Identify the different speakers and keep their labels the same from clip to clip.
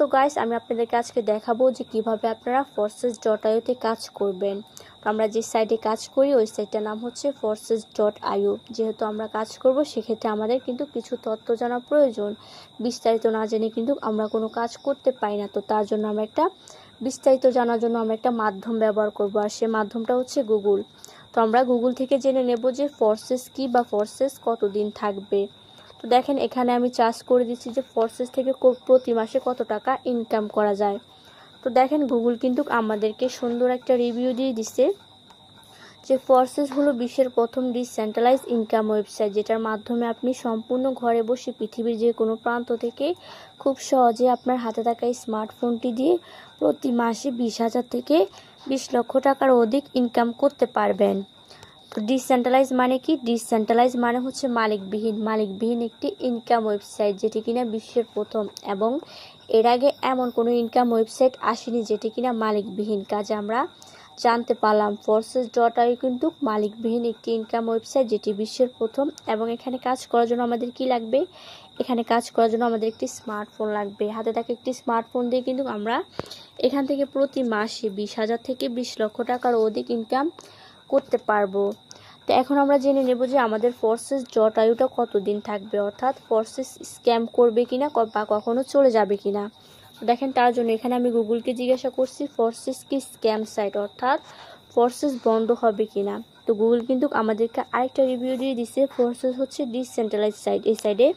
Speaker 1: So guys, আমি আপনাদেরকে আজকে দেখাবো যে কিভাবে আপনারা forces.io তে কাজ করবেন। তো আমরা যে সাইটে কাজ করি ওই সাইটটার নাম হচ্ছে forces.io। যেহেতু আমরা কাজ করব সেক্ষেত্রে আমাদের কিন্তু কিছু তথ্য জানা প্রয়োজন। বিস্তারিত না জেনে কিন্তু আমরা কোনো কাজ করতে পারি না। তো তার জন্য আমরা বিস্তারিত জানার জন্য আমরা একটা মাধ্যম ব্যবহার করব, আর সে মাধ্যমটা হচ্ছে গুগল। তো আমরা গুগল থেকে জেনে নেব যে ফোর্সেস কি বা ফোর্সেস কতদিন থাকবে। তো দেখেন, এখানে আমি চার্জ করে দিচ্ছি যে ফোর্সেস থেকে প্রতি মাসে কত টাকা ইনকাম করা যায়। তো দেখেন, গুগল কিন্তু আমাদেরকে সুন্দর একটা রিভিউ দিয়ে দিছে যে ফোর্সেস হলো বিশ্বের প্রথম ডিসেন্ট্রালাইজ ইনকাম ওয়েবসাইট, যেটার মাধ্যমে আপনি সম্পূর্ণ ঘরে বসে পৃথিবীর যে কোনো প্রান্ত থেকে খুব সহজে আপনার হাতে থাকা স্মার্টফোনটি দিয়ে প্রতি মাসে 20,000 থেকে 20 লক্ষ টাকার অধিক ইনকাম করতে পারবেন। তো ডিসেন্ট্রালাইজ মানে কি? ডিসেন্ট্রালাইজ মানে হচ্ছে মালিকবিহীন একটি ইনকাম ওয়েবসাইট, যেটি কিনা বিশ্বের প্রথম, এবং এর আগে এমন কোনো ইনকাম ওয়েবসাইট আসেনি যেটি কিনা মালিকবিহীন। কাজে আমরা জানতে পারলাম forces.io কিন্তু মালিকবিহীন একটি ইনকাম ওয়েবসাইট, যেটি বিশ্বের প্রথম। এবং এখানে কাজ করার জন্য আমাদের কি লাগবে? এখানে কাজ করার জন্য আমাদের একটি স্মার্টফোন লাগবে। হাতে থাকা একটি স্মার্টফোন দিয়ে কিন্তু আমরা এখান থেকে প্রতি মাসে 20,000 থেকে 20 লক্ষ টাকার অধিক ইনকাম করতে পারবো। তো এখন আমরা জেনে নেব যে আমাদের forces.ioটা কতদিন থাকবে, অর্থাৎ ফোর্সেস স্ক্যাম করবে কিনা বা কখনো চলে যাবে কিনা। দেখেন, তার জন্য এখানে আমি গুগলকে জিজ্ঞাসা করছি ফোর্সেস কি স্ক্যাম সাইট, অর্থাৎ ফোর্সেস বন্ধ হবে কিনা। তো গুগল কিন্তু আমাদেরকে আরেকটা রিভিউ দিয়ে দিছে, ফোর্সেস হচ্ছে ডিসেন্ট্রালাইজ সাইট, এই সাইডে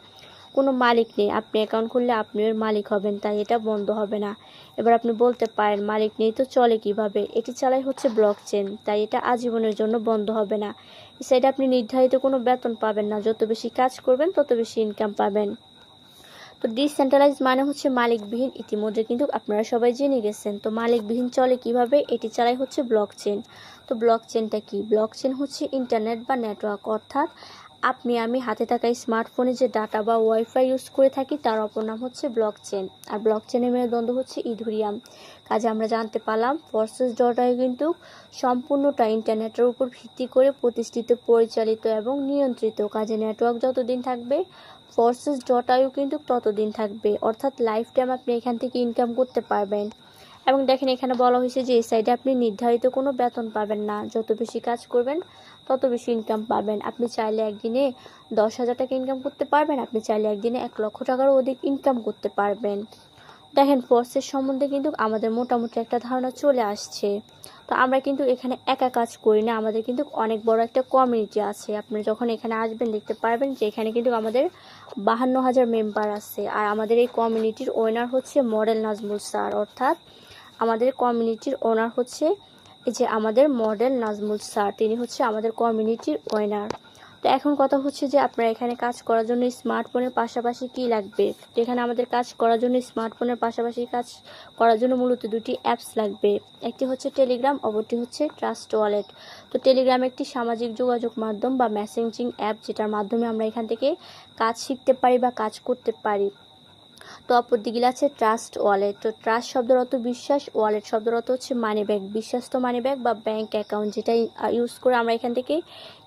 Speaker 1: কোনো মালিক নেই। আপনি অ্যাকাউন্ট খুললে আপনি এর মালিক হবেন, তাই এটা বন্ধ হবে না। এবার আপনি বলতে পারেন মালিক নেই তো চলে কিভাবে? এটি চালাই হচ্ছে ব্লকচেন, তাই এটা আজীবনের জন্য বন্ধ হবে না। এই সাইডে আপনি নির্ধারিত কোনো বেতন পাবেন না, যত বেশি কাজ করবেন তত বেশি ইনকাম পাবেন। তো ডিসেন্ট্রালাইজ মানে হচ্ছে মালিকবিহীন, ইতিমধ্যে কিন্তু আপনারা সবাই জেনে গেছেন। তো মালিকবিহীন চলে কিভাবে? এটি চালাই হচ্ছে ব্লকচেন। তো ব্লকচেনটা কি? ব্লকচেন হচ্ছে ইন্টারনেট বা নেটওয়ার্ক, অর্থাৎ আপনি আমি হাতে থাকা স্মার্টফোনে যে ডাটা বা ওয়াইফাই ইউজ করে থাকি তার অপর নাম হচ্ছে ব্লকচেন। আর ব্লকচেনের মেরুদণ্ড হচ্ছে ইথেরিয়াম। কাজে আমরা জানতে পারলাম forces.io কিন্তু সম্পূর্ণটা ইন্টারনেটের উপর ভিত্তি করে প্রতিষ্ঠিত, পরিচালিত এবং নিয়ন্ত্রিত। কাজে নেটওয়ার্ক যতদিন থাকবে forces.io কিন্তু ততদিন থাকবে, অর্থাৎ লাইফ টাইম আপনি এখান থেকে ইনকাম করতে পারবেন। এবং দেখেন, এখানে বলা হয়েছে যে এই সাইডে আপনি নির্ধারিত কোনো বেতন পাবেন না, যত বেশি কাজ করবেন তত বেশি ইনকাম পাবেন। আপনি চাইলে একদিনে 10,000 টাকা ইনকাম করতে পারবেন, আপনি চাইলে একদিনে 1 লক্ষ টাকারও অধিক ইনকাম করতে পারবেন। দেখেন, ফোর্সের সম্বন্ধে কিন্তু আমাদের মোটামুটি একটা ধারণা চলে আসছে। তো আমরা কিন্তু এখানে একা কাজ করি না, আমাদের কিন্তু অনেক বড় একটা কমিউনিটি আছে। আপনি যখন এখানে আসবেন দেখতে পারবেন যে এখানে কিন্তু আমাদের 52,000 মেম্বার আছে। আর আমাদের এই কমিউনিটির ওনার হচ্ছে মডেল নাজমুল স্যার, অর্থাৎ আমাদের কমিউনিটির ওনার হচ্ছে এই যে আমাদের মডেল নাজমুল স্যার, তিনি হচ্ছে আমাদের কমিউনিটির ওনার। তো এখন কথা হচ্ছে যে আপনারা এখানে কাজ করার জন্য স্মার্টফোনের পাশাপাশি কি লাগবে? তো এখানে আমাদের কাজ করার জন্য স্মার্টফোনের পাশাপাশি কাজ করার জন্য মূলত দুটি অ্যাপস লাগবে। একটি হচ্ছে টেলিগ্রাম, অপরটি হচ্ছে ট্রাস্ট ওয়ালেট। তো টেলিগ্রাম একটি সামাজিক যোগাযোগ মাধ্যম বা মেসেঞ্জিং অ্যাপ, যেটার মাধ্যমে আমরা এখান থেকে কাজ শিখতে পারি বা কাজ করতে পারি। তো অপর দিকে আছে ট্রাস্ট ওয়ালেট। তো ট্রাস্ট শব্দের অর্থ বিশ্বাস, ওয়ালেট শব্দের অর্থ হচ্ছে মানি ব্যাগ, বিশ্বস্ত মানি ব্যাগ বা ব্যাংক অ্যাকাউন্ট, যেটা ইউজ করে আমরা এখান থেকে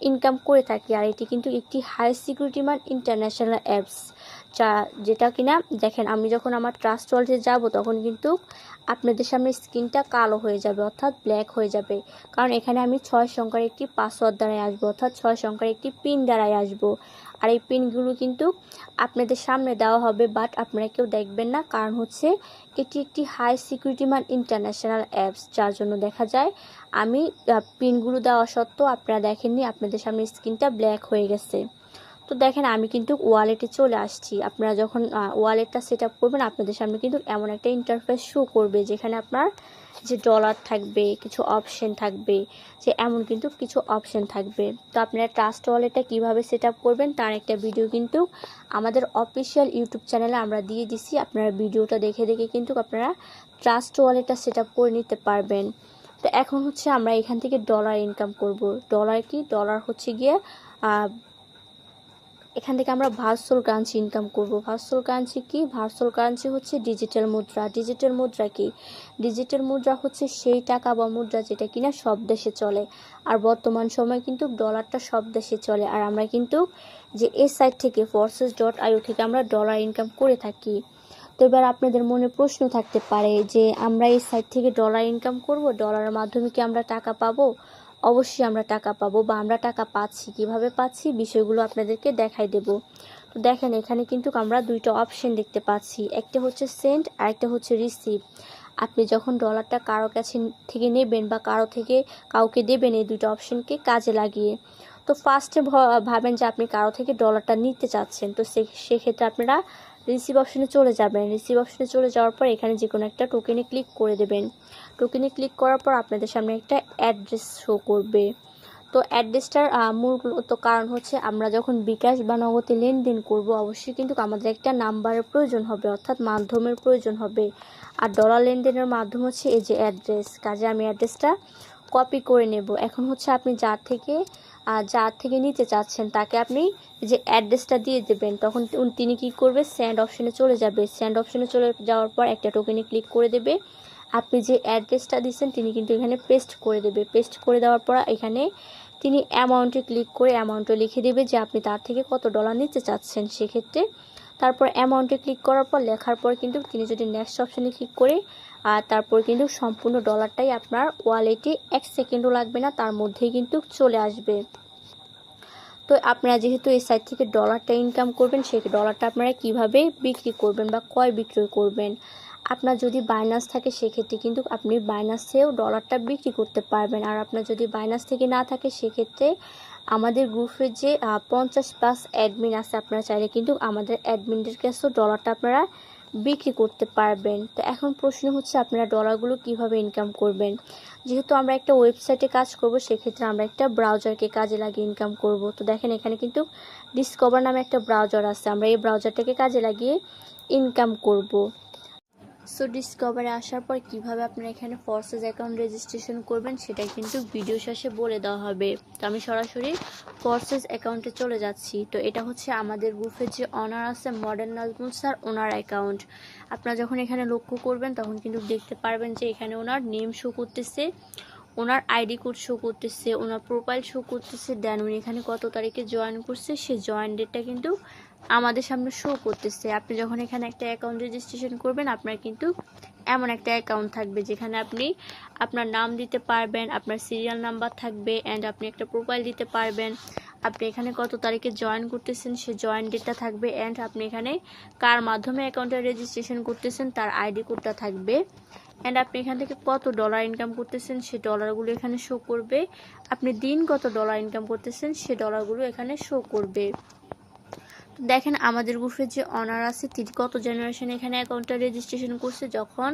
Speaker 1: ইনকাম করে থাকি। আর এটি কিন্তু একটি হাই সিকিউরিটি মান ইন্টারন্যাশনাল অ্যাপস, যেটা কিনা দেখেন, আমি যখন আমার ট্রাস্ট ওয়ালেটে যাব তখন কিন্তু আপনাদের সামনে স্ক্রিনটা কালো হয়ে যাবে, অর্থাৎ ব্ল্যাক হয়ে যাবে, কারণ এখানে আমি 6 সংখ্যার একটি পাসওয়ার্ড দ্বারাই আসবো, অর্থাৎ 6 সংখ্যার একটি পিন দ্বারাই আসবো। আর এই পিনগুলো কিন্তু আপনাদের সামনে দেওয়া হবে, বাট আপনারা কেউ দেখবেন না, কারণ হচ্ছে এটি একটি হাই সিকিউরিটি মান ইন্টারন্যাশনাল অ্যাপস, যার জন্য দেখা যায় আমি পিনগুলো দেওয়া সত্ত্বেও আপনারা দেখেননি, আপনাদের সামনে স্ক্রিনটা ব্ল্যাক হয়ে গেছে। তো দেখেন, আমি কিন্তু ওয়ালেটে চলে আসছি। আপনারা যখন ওয়ালেটটা সেট আপ করবেন আপনাদের সামনে কিন্তু এমন একটা ইন্টারফেস শো করবে, যেখানে আপনার যে ডলার থাকবে, কিছু অপশন থাকবে, যে এমন কিন্তু কিছু অপশন থাকবে। তো আপনারা ট্রাস্ট ওয়ালেটটা কীভাবে সেট আপ করবেন তার একটা ভিডিও কিন্তু আমাদের অফিসিয়াল ইউটিউব চ্যানেলে আমরা দিয়ে দিছি। আপনারা ভিডিওটা দেখে দেখে কিন্তু আপনারা ট্রাস্ট ওয়ালেটটা সেট আপ করে নিতে পারবেন। তো এখন হচ্ছে আমরা এখান থেকে ডলার ইনকাম করব। ডলার কি? ডলার হচ্ছে গিয়ে এখান থেকে আমরা ভার্চুয়াল কারেন্সি ইনকাম করব। ভার্চুয়াল কারেন্সি কি? ভার্চুয়াল কারেন্সি হচ্ছে ডিজিটাল মুদ্রা। ডিজিটাল মুদ্রা কি? ডিজিটাল মুদ্রা হচ্ছে সেই টাকা বা মুদ্রা যেটা কিনা সব দেশে চলে। আর বর্তমান সময় কিন্তু ডলারটা সব দেশে চলে। আর আমরা কিন্তু যে এই সাইট থেকে forces.io থেকে আমরা ডলার ইনকাম করে থাকি। তো এবার আপনাদের মনে প্রশ্ন থাকতে পারে যে আমরা এই সাইট থেকে ডলার ইনকাম করব, ডলারের মাধ্যমে কি আমরা টাকা পাবো? অবশ্যই আমরা টাকা পাবো, বা আমরা টাকা পাচ্ছি, কিভাবে পাচ্ছি বিষয়গুলো আপনাদেরকে দেখাই দেব। তো দেখেন এখানে কিন্তু আমরা দুইটা অপশন দেখতে পাচ্ছি, একটা হচ্ছে সেন্ড আর একটা হচ্ছে রিসিভ। আপনি যখন ডলারটা কারো কাছে থেকে নেবেন বা কাউকে দেবেন, এই দুটো অপশনকে কাজে লাগিয়ে, তো ফার্স্টে ভাবেন যে আপনি কারো থেকে ডলারটা নিতে চাচ্ছেন, তো সেক্ষেত্রে আপনারা রিসিভ অপশনে চলে যাবেন। রিসিভ অপশনে চলে যাওয়ার পর এখানে যে কোনো একটা টোকেনে ক্লিক করে দেবেন। টোকেনে ক্লিক করার পর আপনাদের সামনে একটা অ্যাড্রেস শো করবে। তো অ্যাড্রেসটার মূলত কারণ হচ্ছে আমরা যখন বিকাশ বা নগদে লেনদেন করব, অবশ্যই কিন্তু আমাদের একটা নাম্বারের প্রয়োজন হবে, অর্থাৎ মাধ্যমের প্রয়োজন হবে। আর ডলার লেনদেনের মাধ্যম হচ্ছে এই যে অ্যাড্রেস। কাজে আমি অ্যাড্রেসটা কপি করে নেব। এখন হচ্ছে আপনি যার থেকে নিতে চাচ্ছেন তাকে আপনি যে অ্যাড্রেসটা দিয়ে দেবেন, তখন তিনি কি করবে, সেন্ড অপশনে চলে যাবে। সেন্ড অপশনে চলে যাওয়ার পর একটা টোকেনে ক্লিক করে দেবে। আপনি যে অ্যাড্রেসটা দিচ্ছেন তিনি কিন্তু এখানে পেস্ট করে দেবে। পেস্ট করে দেওয়ার পর এখানে তিনি অ্যামাউন্টে ক্লিক করে অ্যামাউন্টে লিখে দেবে যে আপনি তার থেকে কত ডলার নিতে চাচ্ছেন সেক্ষেত্রে। তারপর অ্যামাউন্টে ক্লিক করার পর লেখার পর কিন্তু তিনি যদি নেক্সট অপশানে ক্লিক করে আর তারপর কিন্তু সম্পূর্ণ ডলারটাই আপনার ওয়ালেটে 1 সেকেন্ডও লাগবে না, তার মধ্যেই কিন্তু চলে আসবে। তো আপনারা যেহেতু এই সাইট থেকে ডলারটা ইনকাম করবেন, সেই ডলারটা আপনারা কিভাবে বিক্রি করবেন বা ক্রয় বিক্রয় করবেন, আপনার যদি বাইন্যান্স থাকে সেক্ষেত্রে কিন্তু আপনি বাইন্যান্সেও ডলারটা বিক্রি করতে পারবেন। আর আপনার যদি বাইন্যান্স থেকে না থাকে সেক্ষেত্রে আমাদের গ্রুপের যে 50+ অ্যাডমিন আছে, আপনারা চাইলে কিন্তু আমাদের অ্যাডমিনদের কাছেও ডলারটা আপনারা বিক্রি করতে পারবেন। তো এখন প্রশ্ন হচ্ছে আপনারা ডলারগুলো কিভাবে ইনকাম করবেন। যেহেতু আমরা একটা ওয়েবসাইটে কাজ করব, সেক্ষেত্রে আমরা একটা ব্রাউজারকে কাজে লাগিয়ে ইনকাম করব। তো দেখেন এখানে কিন্তু ডিসকভার নামে একটা ব্রাউজার আছে, আমরা এই ব্রাউজারটাকে কাজে লাগিয়ে ইনকাম করব। সো ডিসকভারে আসার পর কিভাবে আপনারা এখানে ফরসেস অ্যাকাউন্ট রেজিস্ট্রেশন করবেন সেটা কিন্তু ভিডিও শেষে বলে দেওয়া হবে। তো আমি সরাসরি ফরসেস অ্যাকাউন্টে চলে যাচ্ছি। তো এটা হচ্ছে আমাদের গ্রুপের যে অনার আছে মডার্ন নাজমুল স্যার, ওনার অ্যাকাউন্ট। আপনারা যখন এখানে লক্ষ্য করবেন তখন কিন্তু দেখতে পারবেন যে এখানে ওনার নেম শো করতেছে, ওনার আইডি কোড শো করতেছে, ওনার প্রোফাইল শো করতেছে, দেন উনি এখানে কত তারিখে জয়েন করছে সে জয়েন ডেটটা কিন্তু আমাদের সামনে শো করতেছে। আপনি যখন এখানে একটা অ্যাকাউন্ট রেজিস্ট্রেশন করবেন, আপনার কিন্তু এমন একটা অ্যাকাউন্ট থাকবে যেখানে আপনি আপনার নাম দিতে পারবেন, আপনার সিরিয়াল নাম্বার থাকবে, অ্যান্ড আপনি একটা প্রোফাইল দিতে পারবেন, আপনি এখানে কত তারিখে জয়েন করতেছেন সে জয়েন ডেটটা থাকবে, অ্যান্ড আপনি এখানে কার মাধ্যমে অ্যাকাউন্টে রেজিস্ট্রেশন করতেছেন তার আইডি কোডটা থাকবে, অ্যান্ড আপনি এখান থেকে কত ডলার ইনকাম করতেছেন সে ডলারগুলো এখানে শো করবে, আপনি দিন কত ডলার ইনকাম করতেছেন সে ডলারগুলো এখানে শো করবে। দেখেন আমাদের গ্রুপের যে অনার আছে তিনি কত জেনারেশন এখানে অ্যাকাউন্টটা রেজিস্ট্রেশন করছে, যখন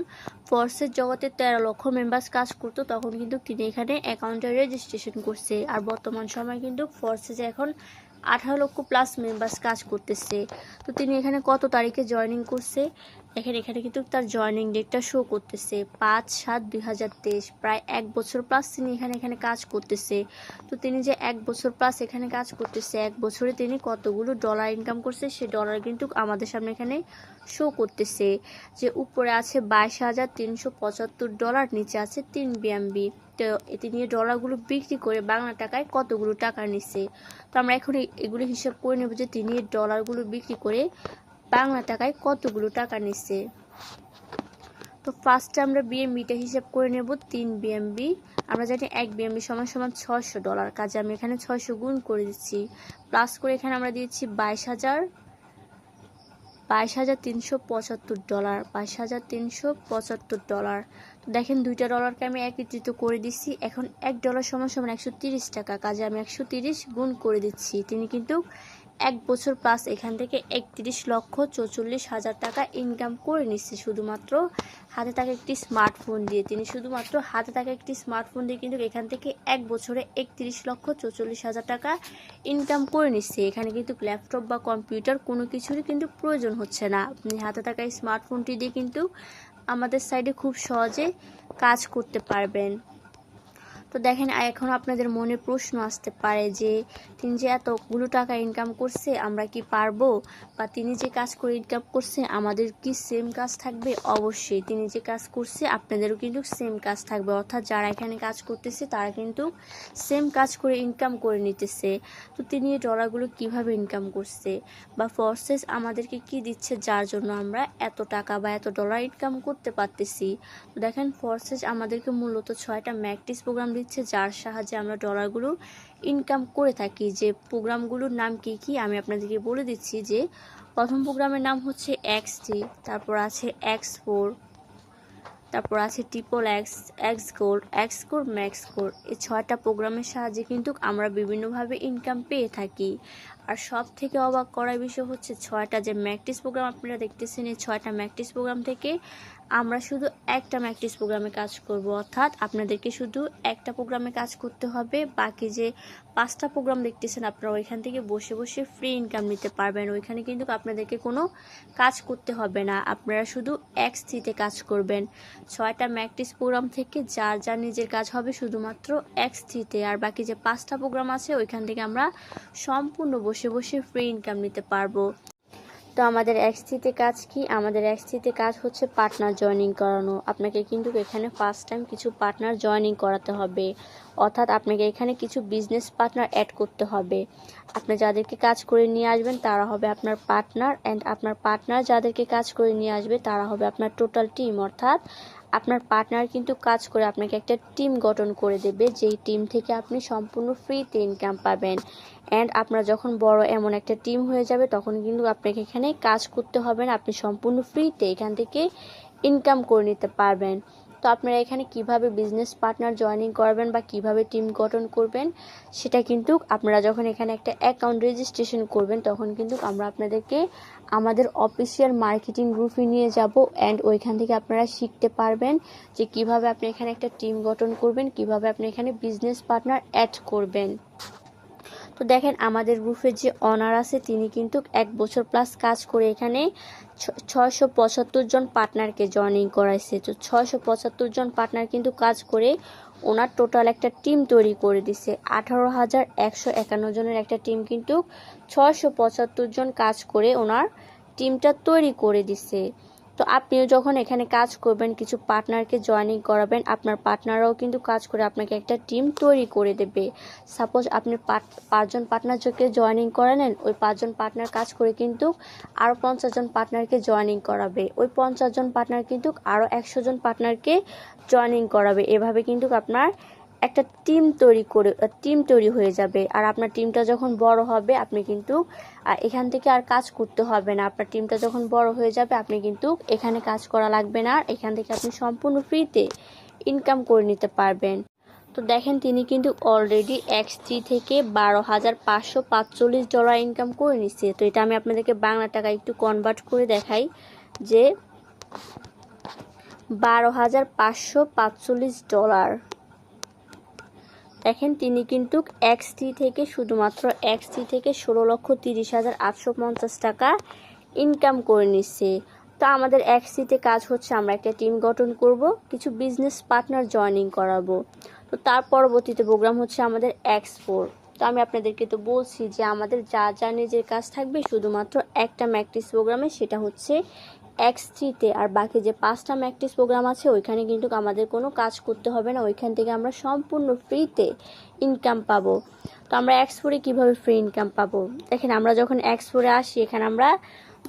Speaker 1: ফরসেস জগতে 13 লক্ষ মেম্বার্স কাজ করতো তখন কিন্তু তিনি এখানে অ্যাকাউন্টটা রেজিস্ট্রেশন করছে। আর বর্তমান সময় কিন্তু ফরসেসে এখন 18 লক্ষ প্লাস মেম্বার্স কাজ করতেছে। তো তিনি এখানে কত তারিখে জয়েনিং করছে, এখানে কিন্তু তার জয়েনিং ডেটটা শো করতেছে 5/7/2023, প্রায় 1 বছর প্লাস তিনি এখানে কাজ করতেছে। তো তিনি যে 1 বছর প্লাস এখানে কাজ করতেছে, 1 বছরে তিনি কতগুলো ডলার ইনকাম করছে সে ডলার কিন্তু আমাদের সামনে এখানে শো করতেছে। যে উপরে আছে 22,375 ডলার, নিচে আছে 3 BNB। তো তিনি এই ডলারগুলো বিক্রি করে বাংলা টাকায় কতগুলো টাকা নিচ্ছে। তো আমরা এখন এগুলো হিসাব করে নেব যে তিনি এই ডলারগুলো বিক্রি করে বাংলা টাকায় কতগুলো টাকা নিচ্ছে। তো ফার্স্টে আমরা বিএমবিটা হিসাব করে নেব 3 BNB। আমরা জানি 1 BNB সমান 600 ডলার। কাজে আমি এখানে 600 গুণ করে দিচ্ছি, প্লাস করে এখানে আমরা দিয়েছি 22,375 ডলার, 22,375 ডলার। তো দেখেন দুইটা ডলারকে আমি একত্রিত করে দিচ্ছি। এখন 1 ডলার সমান 130 টাকা। কাজে আমি 130 গুণ করে দিচ্ছি। তিনি কিন্তু 1 বছর প্লাস এখান থেকে 31,44,000 টাকা ইনকাম করে নিচ্ছে শুধুমাত্র হাতে থাকা একটি স্মার্টফোন দিয়ে। তিনি শুধুমাত্র হাতে থাকা একটি স্মার্টফোন দিয়ে কিন্তু এখান থেকে 1 বছরে 31,44,000 টাকা ইনকাম করে নিচ্ছে। এখানে কিন্তু ল্যাপটপ বা কম্পিউটার কোনো কিছুরই কিন্তু প্রয়োজন হচ্ছে না। আপনি হাতে থাকা এই স্মার্টফোনটি দিয়ে কিন্তু আমাদের সাইডে খুব সহজে কাজ করতে পারবেন। তো দেখেন এখন আপনাদের মনে প্রশ্ন আসতে পারে যে তিনি যে এতগুলো টাকা ইনকাম করছে আমরা কি পারবো, বা তিনি যে কাজ করে ইনকাম করছে আমাদের কি সেম কাজ থাকবে? অবশ্যই তিনি যে কাজ করছে আপনাদেরও কিন্তু সেম কাজ থাকবে, অর্থাৎ যারা এখানে কাজ করতেছে তারা কিন্তু সেম কাজ করে ইনকাম করে নিতেছে। তো তিনি এই ডলারগুলো কিভাবে ইনকাম করছে বা ফোর্সেস আমাদেরকে কি দিচ্ছে যার জন্য আমরা এত টাকা বা এত ডলার ইনকাম করতে পারতেছি। তো দেখেন ফোর্সেস আমাদেরকে মূলত 6টা ম্যাকটিস প্রোগ্রাম দিচ্ছে যার সাহায্যে আমরা ডলারগুলো ইনকাম করে থাকি। যে প্রোগ্রামগুলোর নাম কি কি আমি আপনাদেরকে বলে দিচ্ছি। যে প্রথম প্রোগ্রামের নাম হচ্ছে XT, তারপর আছে X4, তারপর আছে triple x, x gold, x core, max core. এই 6টা প্রোগ্রামের সাহায্যে কিন্তু আমরা বিভিন্নভাবে ইনকাম পেয়ে থাকি। আর সব থেকে অবাক করার বিষয় হচ্ছে 6টা যে ম্যাকটিস প্রোগ্রাম আপনারা দেখতেছেন, এই 6টা ম্যাকটিস প্রোগ্রাম থেকে আমরা শুধু একটা ম্যাকটিস প্রোগ্রামে কাজ করব, অর্থাৎ আপনাদেরকে শুধু একটা প্রোগ্রামে কাজ করতে হবে। বাকি যে 5টা প্রোগ্রাম দেখতেছেন আপনারা ওইখান থেকে বসে বসে ফ্রি ইনকাম নিতে পারবেন। ওইখানে কিন্তু আপনাদেরকে কোনো কাজ করতে হবে না, আপনারা শুধু X3-তে কাজ করবেন। 6টা ম্যাকটিস প্রোগ্রাম থেকে যার যার নিজের কাজ হবে শুধুমাত্র X3-তে, আর বাকি যে 5টা প্রোগ্রাম আছে ওইখান থেকে আমরা সম্পূর্ণ বসে বসে ফ্রি ইনকাম নিতে পারবো। তো আমাদের X3-তে কাজ কি? আমাদের X3-তে কাজ হচ্ছে পার্টনার জয়েনিং করানো। আপনাকে কিন্তু এখানে ফার্স্ট টাইম কিছু পার্টনার জয়েনিং করাতে হবে, অর্থাৎ আপনাকে এখানে কিছু বিজনেস পার্টনার অ্যাড করতে হবে। আপনি যাদেরকে কাজ করে নিয়ে আসবেন তারা হবে আপনার পার্টনার, অ্যান্ড আপনার পার্টনার যাদেরকে কাজ করে নিয়ে আসবে তারা হবে আপনার টোটাল টিম। অর্থাৎ আপনার পার্টনার কিন্তু কাজ করে আপনাকে একটা টিম গঠন করে দেবে, যেই টিম থেকে আপনি সম্পূর্ণ ফ্রিতে ইনকাম পাবেন। অ্যান্ড আপনার যখন বড় এমন একটা টিম হয়ে যাবে তখন কিন্তু আপনাকে এখানে কাজ করতে হবে না, আপনি সম্পূর্ণ ফ্রিতে এখান থেকে ইনকাম করে নিতে পারবেন। তো আপনারা এখানে কিভাবে বিজনেস পার্টনার জয়েনিং করবেন বা কিভাবে টিম গঠন করবেন সেটা কিন্তু আপনারা যখন এখানে একটা অ্যাকাউন্ট রেজিস্ট্রেশন করবেন তখন কিন্তু আমরা আপনাদেরকে আমাদের অফিসিয়াল মার্কেটিং গ্রুপে নিয়ে যাব, অ্যান্ড ওইখান থেকে আপনারা শিখতে পারবেন যে কিভাবে আপনি এখানে একটা টিম গঠন করবেন, কিভাবে আপনি এখানে বিজনেস পার্টনার অ্যাড করবেন। তো দেখেন আমাদের গ্রুপের যে অনার আছে তিনি কিন্তু 1 বছর প্লাস কাজ করে এখানে 675 জন পার্টনারকে জয়েনিং করাইছে। তো 675 জন পার্টনার কিন্তু কাজ করে ওনার টোটাল একটা টিম তৈরি করে দিছে। 18,151 জনের একটা টিম কিন্তু 675 জন কাজ করে ওনার টিমটা তৈরি করে দিছে। তো আপনিও যখন এখানে কাজ করবেন কিছু পার্টনারকে জয়েনিং করাবেন, আপনার পার্টনাররাও কিন্তু কাজ করে আপনাকে একটা টিম তৈরি করে দেবে। সাপোজ আপনি 5জন পার্টনারকে জয়েনিং করালেন, ওই 5জন পার্টনার কাজ করে কিন্তু আরও 50 জন পার্টনারকে জয়েনিং করাবে, ওই 50 জন পার্টনার কিন্তু আরও 100 জন পার্টনারকে জয়েনিং করাবে। এভাবে কিন্তু আপনার একটা টিম তৈরি হয়ে যাবে। আর আপনার টিমটা যখন বড় হবে আপনি কিন্তু এখান থেকে আর কাজ করতে হবে না। আপনার টিমটা যখন বড় হয়ে যাবে আপনি কিন্তু এখানে কাজ করা লাগবে না, আর এখান থেকে আপনি সম্পূর্ণ ফ্রিতে ইনকাম করে নিতে পারবেন। তো দেখেন তিনি কিন্তু অলরেডি X3 থেকে 12,545 ডলার ইনকাম করে নিচ্ছে। তো এটা আমি আপনাদেরকে বাংলা টাকা একটু কনভার্ট করে দেখাই যে 12,545 ডলার। দেখেন তিনি কিন্তু X3 থেকে শুধুমাত্র X3 থেকে 16,30,850 টাকা ইনকাম করে নিচ্ছে। তো আমাদের X3-তে কাজ হচ্ছে আমরা একটা টিম গঠন করব, কিছু বিজনেস পার্টনার জয়েনিং করাবো। তো তার পরবর্তীতে প্রোগ্রাম হচ্ছে আমাদের X4। তো আমি আপনাদেরকে তো বলছি যে আমাদের যা যা নিজের কাজ থাকবে শুধুমাত্র একটা ম্যাকটিস প্রোগ্রামে, সেটা হচ্ছে X3-তে। আর বাকি যে 5টা ম্যাকটিস প্রোগ্রাম আছে ওইখানে কিন্তু আমাদের কোনো কাজ করতে হবে না, ওইখান থেকে আমরা সম্পূর্ণ ফ্রিতে ইনকাম পাবো। তো আমরা X4-এ কীভাবে ফ্রি ইনকাম পাবো? দেখেন আমরা যখন X4-এ আসি এখানে আমরা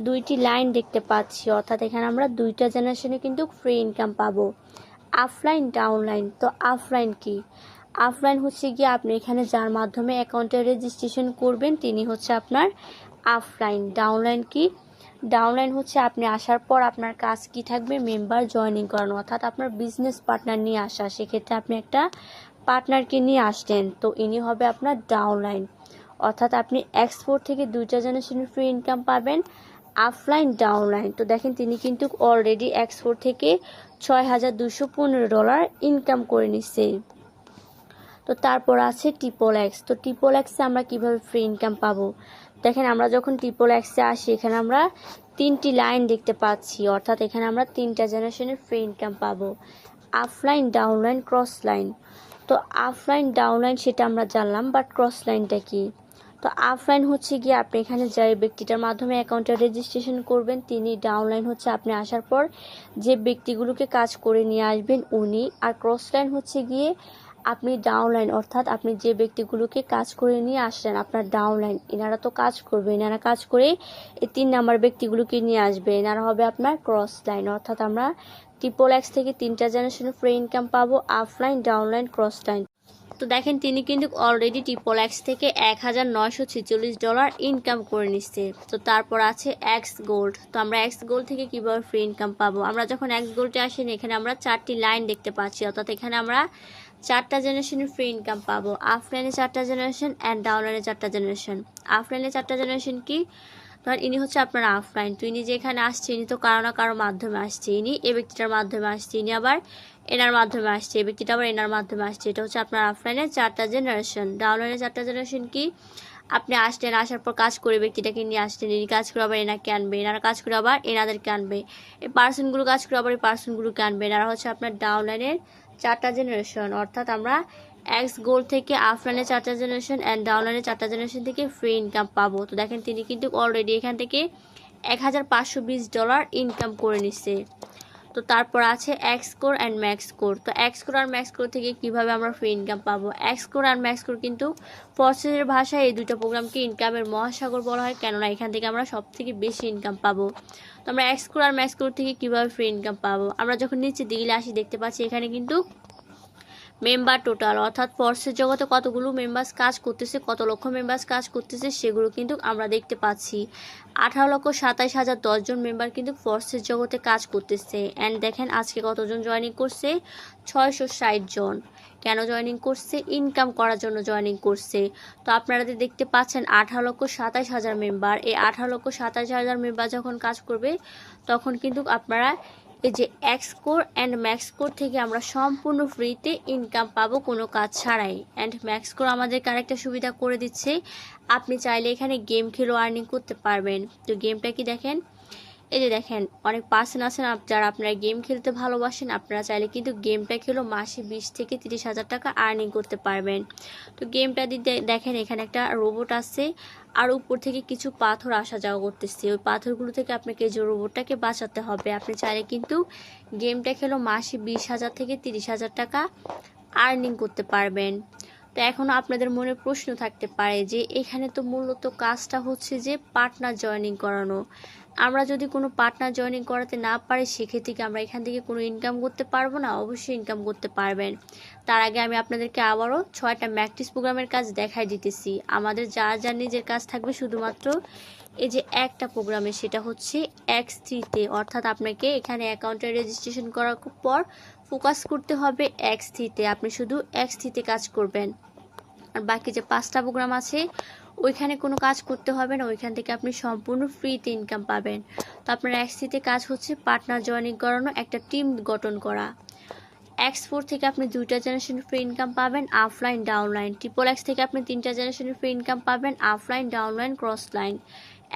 Speaker 1: 2টি লাইন দেখতে পাচ্ছি, অর্থাৎ এখানে আমরা 2টা জেনারেশনে কিন্তু ফ্রি ইনকাম পাবো, আফলাইন ডাউনলাইন। তো আফলাইন কি? আফলাইন হচ্ছে গিয়ে আপনি এখানে যার মাধ্যমে অ্যাকাউন্টে রেজিস্ট্রেশন করবেন তিনি হচ্ছে আপনার আফলাইন। ডাউনলাইন কি? ডাউনলাইন হচ্ছে আপনি আসার পর আপনার কাজ কি থাকবে? মেম্বার জয়েনিং করানো, অর্থাৎ আপনার বিজনেস পার্টনার নিয়ে আসা। সেক্ষেত্রে আপনি একটা পার্টনারকে নিয়ে আসলেন, তো ইনি হবে আপনার ডাউনলাইন। অর্থাৎ আপনি X4 থেকে 2টা জেনারেশনের ফ্রি ইনকাম পাবেন, আফলাইন ডাউনলাইন। তো দেখেন তিনি কিন্তু অলরেডি X4 থেকে 6,215 ডলার ইনকাম করে নিচ্ছে। তো তারপর আছে ট্রিপল এক্স। তো ট্রিপল এক্সে আমরা কিভাবে ফ্রি ইনকাম পাবো? দেখেন আমরা যখন ট্রিপল এক্সে আসি এখানে আমরা 3টি লাইন দেখতে পাচ্ছি, অর্থাৎ এখানে আমরা 3টা জেনারেশনের ফ্রি ইনকাম পাবো, আফলাইন ডাউনলাইন ক্রস লাইন। তো আপলাইন ডাউনলাইন সেটা আমরা জানলাম, বাট ক্রস লাইনটা কি? তো আপলাইন হচ্ছে গিয়ে আপনি এখানে যে ব্যক্তিটার মাধ্যমে অ্যাকাউন্টটা রেজিস্ট্রেশন করবেন তিনি, ডাউনলাইন হচ্ছে আপনি আসার পর যে ব্যক্তিগুলোকে কাজ করে নিয়ে আসবেন উনি, আর ক্রস লাইন হচ্ছে গিয়ে আপনি ডাউনলাইন অর্থাৎ আপনি যে ব্যক্তিগুলোকে কাজ করে নিয়ে আসলেন আপনার ডাউনলাইন, এনারা তো কাজ করবে, এনারা কাজ করে এই 3 নাম্বার ব্যক্তিগুলোকে নিয়ে আসবে, এনারা হবে আপনার ক্রস লাইন। অর্থাৎ আমরা XXX থেকে 3টা জেনারেশনের ফ্রি ইনকাম পাবো, আপলাইন, ডাউনলাইন, ক্রস লাইন। তো দেখেন তিনি কিন্তু অলরেডি XXX থেকে $1946 ইনকাম করে নিচ্ছে। তো তারপর আছে এক্স গোল্ড। তো আমরা এক্স গোল্ড থেকে কীভাবে ফ্রি ইনকাম পাবো? আমরা যখন এক্স গোল্ডে আসেন এখানে আমরা 4টি লাইন দেখতে পাচ্ছি, অর্থাৎ এখানে আমরা 4টা জেনারেশনের ফ্রি ইনকাম পাবো। আপলাইনে 4টা জেনারেশন অ্যান্ড ডাউনলাইনে 4টা জেনারেশন। আপলাইনে 4টা জেনারেশন কি? ধর ইনি হচ্ছে আপনার আপলাইন, তো ইনি যে এখানে আসছে ইনি তো কারো না কারো মাধ্যমে আসছে, ইনি এই ব্যক্তিটার মাধ্যমে আসছে, ইনি আবার এনার মাধ্যমে আসছে, এই ব্যক্তিটা আবার এনার মাধ্যমে আসছে। এটা হচ্ছে আপনার আপলাইনের 4টা জেনারেশন। ডাউনলাইনের 4টা জেনারেশন কি? আপনি আসলেন, আসার পর কাজ করে ব্যক্তিটাকে নিয়ে আসলেন, ইনি কাজ করে আবার এনাকে আনবে, এনারা কাজ করে আবার এনাদেরকে আনবে, এই পার্সনগুলো কাজ করে আবার এই পার্সনগুলোকে আনবে, এনারা হচ্ছে আপনার ডাউনলাইনের 4টা জেনারেশন। অর্থাৎ আমরা এক্স গোল্ড থেকে আপলাইনের 4টা জেনারেশন অ্যান্ড ডাউনলাইনের 4টা জেনারেশন থেকে ফ্রি ইনকাম পাবো। তো দেখেন তিনি কিন্তু অলরেডি এখান থেকে $1520 ইনকাম করে নিচ্ছে। তো তারপর আছে x core and max core. তো এক্স কোর আর ম্যাক্স কোর থেকে কীভাবে আমরা ফ্রি ইনকাম পাবো? এক্স কোর আর ম্যাক্স কোর কিন্তু ফরসেসের ভাষায় এই দুটো প্রোগ্রামকে ইনকামের মহাসাগর বলা হয়, কেননা এখান থেকে আমরা সব থেকে বেশি ইনকাম পাবো। তো আমরা এক্স কোর আর ম্যাক্স কোর থেকে কীভাবে ফ্রি ইনকাম পাবো? আমরা যখন নিচে দিকে আসি দেখতে পাচ্ছি এখানে কিন্তু মেম্বার টোটাল, অর্থাৎ ফোর্সের জগতে কতগুলো মেম্বার্স কাজ করতেছে, কত লক্ষ মেম্বার্স কাজ করতেছে সেগুলো কিন্তু আমরা দেখতে পাচ্ছি। 18,27,010 জন মেম্বার কিন্তু ফোর্সের জগতে কাজ করতেছে। অ্যান্ড দেখেন আজকে কতজন জয়েনিং করছে? 660 জন। কেন জয়েনিং করছে? ইনকাম করার জন্য জয়েনিং করছে। তো আপনারা দেখতে পাচ্ছেন 18,27,000 মেম্বার, এই 18,27,000 মেম্বার যখন কাজ করবে তখন কিন্তু আপনারা এই যে x core and max core থেকে আমরা সম্পূর্ণ ফ্রিতে ইনকাম পাবো কোনো কাজ ছাড়াই। অ্যান্ড ম্যাক্স কোর আমাদেরকে আরেকটা সুবিধা করে দিচ্ছে, আপনি চাইলে এখানে গেম খেলেও আর্নিং করতে পারবেন। তো গেমটা কি দেখেন, এই যে দেখেন অনেক পার্সন আছেন যারা আপনারা গেম খেলতে ভালোবাসেন, আপনারা চাইলে কিন্তু গেমটা খেলেও মাসে 20 থেকে 30,000 টাকা আর্নিং করতে পারবেন। তো গেমটা দিতে দেখেন এখানে একটা রোবট আছে আর উপর থেকে কিছু পাথর আসা যাওয়া করতেছে, ওই পাথরগুলো থেকে আপনাকে যে রোবটটাকে বাঁচাতে হবে। আপনি চাইলে কিন্তু গেমটা খেলেও মাসে 20,000 থেকে 30,000 টাকা আর্নিং করতে পারবেন। তো এখনও আপনাদের মনে প্রশ্ন থাকতে পারে যে এখানে তো মূলত কাজটা হচ্ছে যে পার্টনার জয়েনিং করানো, আমরা যদি কোনো পার্টনার জয়েনিং করাতে না পারি সেক্ষেত্রে কি আমরা এখান থেকে কোনো ইনকাম করতে পারবো না? অবশ্যই ইনকাম করতে পারবেন। তার আগে আমি আপনাদেরকে আবারও 6টা ম্যাকটিস প্রোগ্রামের কাজ দেখাই দিতেছি। আমাদের যার যার নিজের কাজ থাকবে শুধুমাত্র এই যে একটা প্রোগ্রামে, সেটা হচ্ছে X3-তে, অর্থাৎ আপনাকে এখানে অ্যাকাউন্টে রেজিস্ট্রেশন করার পর ফোকাস করতে হবে X3-তে। আপনি শুধু X3-তে কাজ করবেন, আর বাকি যে 5টা প্রোগ্রাম আছে ওইখানে কোনো কাজ করতে হবে না, ওইখান থেকে আপনি সম্পূর্ণ ফ্রিতে ইনকাম পাবেন। তো আপনার X3-তে কাজ হচ্ছে পার্টনার জয়েনিং করানো, একটা টিম গঠন করা। X4 থেকে আপনি 2টা জেনারেশনের ফ্রি ইনকাম পাবেন, আপলাইন, ডাউনলাইন। XXX থেকে আপনি 3টা জেনারেশনের ফ্রি ইনকাম পাবেন, upline, downline, cross line.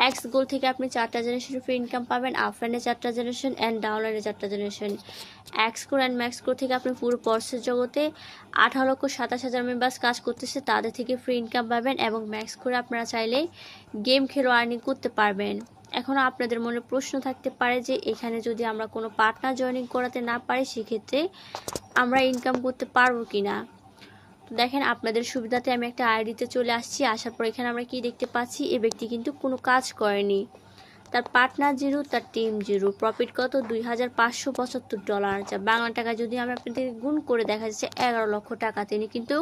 Speaker 1: X goal থেকে আপনি 4টা জেনারেশনের ফ্রি ইনকাম পাবেন, আপলাইনে 4টা জেনারেশন অ্যান্ড ডাউনলাইনে 4টা generation. X core and max core থেকে আপনি পুরো পর্সের জগতে 18,27,000 মেম্বার্স কাজ করতেছে, তাদের থেকে ফ্রি ইনকাম পাবেন। এবং ম্যাক্স করে আপনারা চাইলে গেম খেলেও আর্নিং করতে পারবেন। এখনও আপনাদের মনে প্রশ্ন থাকতে পারে যে এখানে যদি আমরা কোনো পার্টনার জয়েনিং করাতে না পারি সেক্ষেত্রে আমরা ইনকাম করতে পারবো কি না? তো দেখেন আপনাদের সুবিধাতে আমি একটা আইডিতে চলে আসছি, আসার পর এখানে আমরা কি দেখতে পাচ্ছি, এই ব্যক্তি কিন্তু কোনো কাজ করেনি, তার পার্টনার জিরো, তার টিম জিরো, প্রফিট কত? $2,575, যা বাংলা টাকা যদি আমি আপনাদের গুণ করে দেখা যাচ্ছে 11 লক্ষ টাকা। তিনি কিন্তু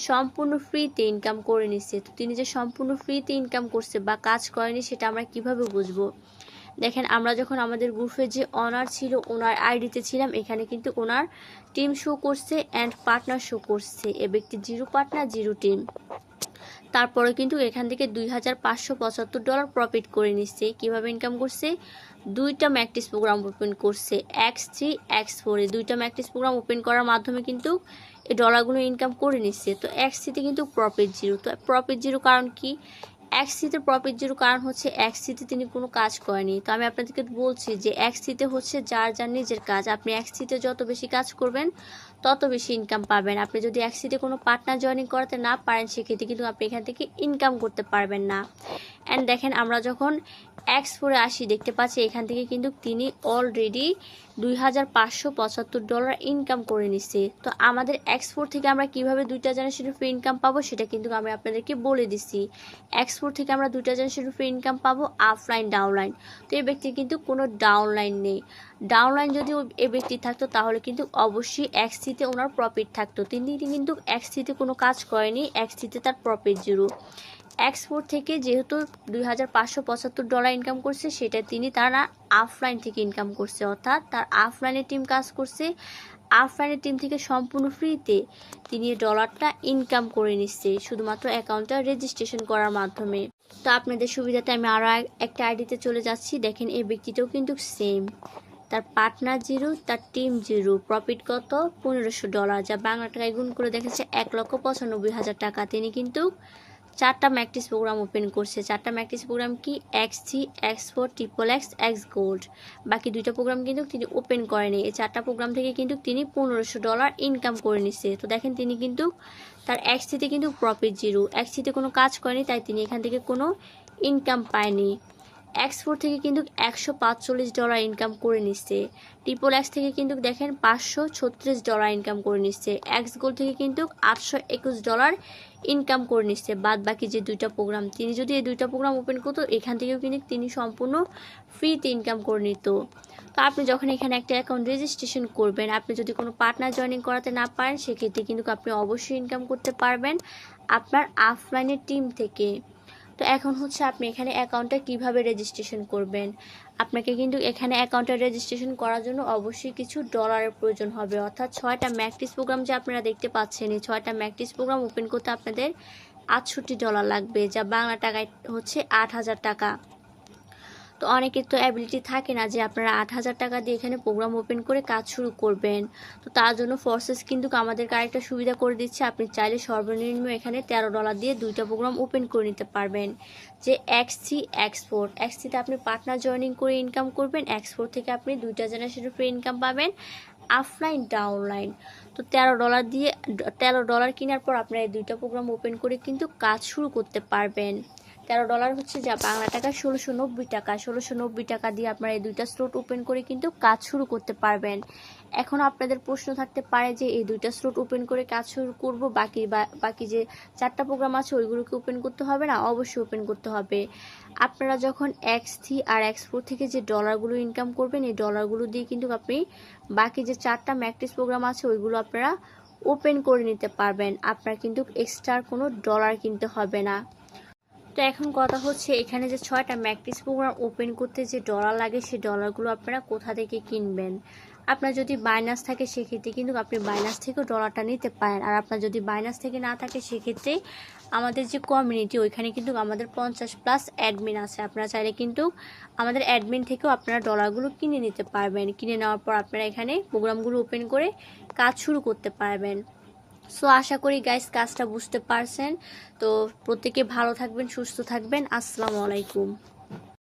Speaker 1: সম্পূর্ণ ফ্রিতে ইনকাম করে নিচ্ছে। তো তিনি যে সম্পূর্ণ ফ্রিতে ইনকাম করছে বা কাজ করেনি সেটা আমরা কিভাবে বুঝবো? দেখেন আমরা যখন আমাদের গ্রুপে যে অনার ছিল ওনার আইডিতে ছিলাম, এখানে কিন্তু ওনার টিম শো করছে অ্যান্ড পার্টনার শো করছে, এ ব্যক্তি জিরো পার্টনার জিরো টিম। তারপরে কিন্তু এখান থেকে $2,575 প্রফিট করে নিচ্ছে। কিভাবে ইনকাম করছে? 2টা ম্যাকটিস প্রোগ্রাম ওপেন করছে, X3, X4, এই 2টা ম্যাকটিস প্রোগ্রাম ওপেন করার মাধ্যমে কিন্তু এই ডলারগুলো ইনকাম করে নিচ্ছে। তো X3-তে কিন্তু প্রফিট জিরো। তো প্রফিট জিরো কারণ কি? এক্সিতে প্রফিট জিরো, কারণ হচ্ছে এক্সিতে তিনি কোনো কাজ করেনি। তো আমি আপনাদেরকে বলছি যে এক্সিতে হচ্ছে যার যার নিজের কাজ, আপনি এক্সিতে যত বেশি কাজ করবেন তত বেশি ইনকাম পাবেন। আপনি যদি এক্সিতে কোনো পার্টনার জয়েনিং করাতে না পারেন সেক্ষেত্রে কিন্তু আপনি এখান থেকে ইনকাম করতে পারবেন না। অ্যান্ড দেখেন আমরা যখন X4-এ আসি দেখতে পাচ্ছি এখান থেকে কিন্তু তিনি অলরেডি $2575 ইনকাম করে নিচ্ছে। তো আমাদের X4 থেকে আমরা কিভাবে 2টা জেনারেশনের ফ্রি ইনকাম পাবো সেটা কিন্তু আমি আপনাদেরকে বলে দিচ্ছি। X4 থেকে আমরা 2টা জেনারেশনের ফ্রি ইনকাম পাবো, আপলাইন ডাউনলাইন। তো এই ব্যক্তির কিন্তু কোনো ডাউনলাইন নেই। ডাউনলাইন যদি এই ব্যক্তি থাকতো তাহলে কিন্তু অবশ্যই এক্সিতে ওনার প্রফিট থাকতো। তিনি কিন্তু এক্সিতে কোনো কাজ করেনি, এক্সিতে তার প্রফিট জিরো। X4 থেকে যেহেতু $2575 ইনকাম করছে সেটা তিনি তার অফলাইন থেকে ইনকাম করছে, অর্থাৎ তার অফলাইনের টিম কাজ করছে, অফলাইনের টিম থেকে সম্পূর্ণ ফ্রিতে তিনি ডলারটা ইনকাম করে নিচ্ছে শুধুমাত্র অ্যাকাউন্টটা রেজিস্ট্রেশন করার মাধ্যমে। তো আপনাদের সুবিধাতে আমি আরও একটা আইডিতে চলে যাচ্ছি। দেখেন এই ব্যক্তিটাও কিন্তু সেম, তার পার্টনার জিরো, তার টিম জিরো, প্রফিট কত $1500, যা বাংলা টাকায় গুণ করে দেখেছে 1,95,000 টাকা। তিনি কিন্তু 4টা ম্যাকটিস প্রোগ্রাম ওপেন করছে। 4টা ম্যাকটিস প্রোগ্রাম কি? XG, X4, XXX, X gold. বাকি 2টা প্রোগ্রাম কিন্তু তিনি ওপেন করেনি। এই 4টা প্রোগ্রাম থেকে কিন্তু তিনি $1500 ইনকাম করে নিচ্ছে। তো দেখেন তিনি কিন্তু তার এক্সিতে কিন্তু প্রফিট জিরো, এক্সিতে কোনো কাজ করেনি, তাই তিনি এখান থেকে কোনো ইনকাম পায়নি। X4 থেকে কিন্তু $145 ইনকাম করে নিচ্ছে। XXX থেকে কিন্তু দেখেন $536 ইনকাম করে নিচ্ছে। X গোল্ড থেকে কিন্তু $821 ইনকাম করে নিচ্ছে। বাদ বাকি যে 2টা প্রোগ্রাম, তিনি যদি এই 2টা প্রোগ্রাম ওপেন করতো এখান থেকেও কিন্তু তিনি সম্পূর্ণ ফ্রিতে ইনকাম করে নিত। তো আপনি যখন এখানে একটা অ্যাকাউন্ট রেজিস্ট্রেশন করবেন, আপনি যদি কোনো পার্টনার জয়েনিং করাতে না পারেন সেক্ষেত্রে কিন্তু আপনি অবশ্যই ইনকাম করতে পারবেন আপনার অফলাইনের টিম থেকে। তো এখন হচ্ছে আপনি এখানে অ্যাকাউন্টটা কিভাবে রেজিস্ট্রেশন করবেন। আপনাকে কিন্তু এখানে অ্যাকাউন্টটা রেজিস্ট্রেশন করার জন্য অবশ্যই কিছু ডলারের প্রয়োজন হবে, অর্থাৎ 6টা ম্যাকটিস প্রোগ্রাম যে আপনারা দেখতে পাচ্ছেন এই 6টা ম্যাকটিস প্রোগ্রাম ওপেন করতে আপনাদের $68 লাগবে, যা বাংলা টাকায় হচ্ছে 8000 টাকা। তো অনেকের তো অ্যাবিলিটি থাকে না যে আপনারা 8000 টাকা দিয়ে এখানে প্রোগ্রাম ওপেন করে কাজ শুরু করবেন। তো তার জন্য ফোর্সেস কিন্তু আমাদেরকে আরেকটা সুবিধা করে দিচ্ছে, আপনি চাইলে সর্বনিম্ন এখানে $13 দিয়ে 2টা প্রোগ্রাম ওপেন করে নিতে পারবেন। যে XG, X4, XGতে আপনি পার্টনার জয়েনিং করে ইনকাম করবেন, X4 থেকে আপনি 2টা জেনারেশনের ফ্রি ইনকাম পাবেন, অফলাইন ডাউনলাইন। তো $13 কেনার পর আপনারা এই 2টা প্রোগ্রাম ওপেন করে কিন্তু কাজ শুরু করতে পারবেন। $13 হচ্ছে যা বাংলা টাকা 1690 টাকা। 1690 টাকা দিয়ে আপনারা এই 2টা স্লট ওপেন করে কিন্তু কাজ শুরু করতে পারবেন। এখন আপনাদের প্রশ্ন থাকতে পারে যে এই 2টা স্লট ওপেন করে কাজ শুরু করব, বাকি যে 4টা প্রোগ্রাম আছে ওইগুলোকে ওপেন করতে হবে না? অবশ্যই ওপেন করতে হবে। আপনারা যখন X3 আর X4 থেকে যে ডলারগুলো ইনকাম করবেন এই ডলারগুলো দিয়ে কিন্তু আপনি বাকি যে 4টা ম্যাকটিস প্রোগ্রাম আছে ওইগুলো আপনারা ওপেন করে নিতে পারবেন। আপনার কিন্তু এক্সট্রা কোনো ডলার কিনতে হবে না। তো এখন কথা হচ্ছে এখানে যে 6টা ম্যাকটিস প্রোগ্রাম ওপেন করতে যে ডলার লাগে সেই ডলারগুলো আপনারা কোথা থেকে কিনবেন। আপনার যদি বাইনান্স থাকে সেক্ষেত্রে কিন্তু আপনি বাইনান্স থেকেও ডলারটা নিতে পারেন, আর আপনার যদি বাইনান্স থেকে না থাকে সেক্ষেত্রে আমাদের যে কমিউনিটি ওইখানে কিন্তু আমাদের 50+ অ্যাডমিন আছে, আপনারা চাইলে কিন্তু আমাদের অ্যাডমিন থেকেও আপনারা ডলারগুলো কিনে নিতে পারবেন। কিনে নেওয়ার পর আপনারা এখানে প্রোগ্রামগুলো ওপেন করে কাজ শুরু করতে পারবেন। সো আশা করি গাইস কাজটা বুঝতে পারছেন। তো প্রত্যেকে ভালো থাকবেন, সুস্থ থাকবেন। আসসালামু আলাইকুম।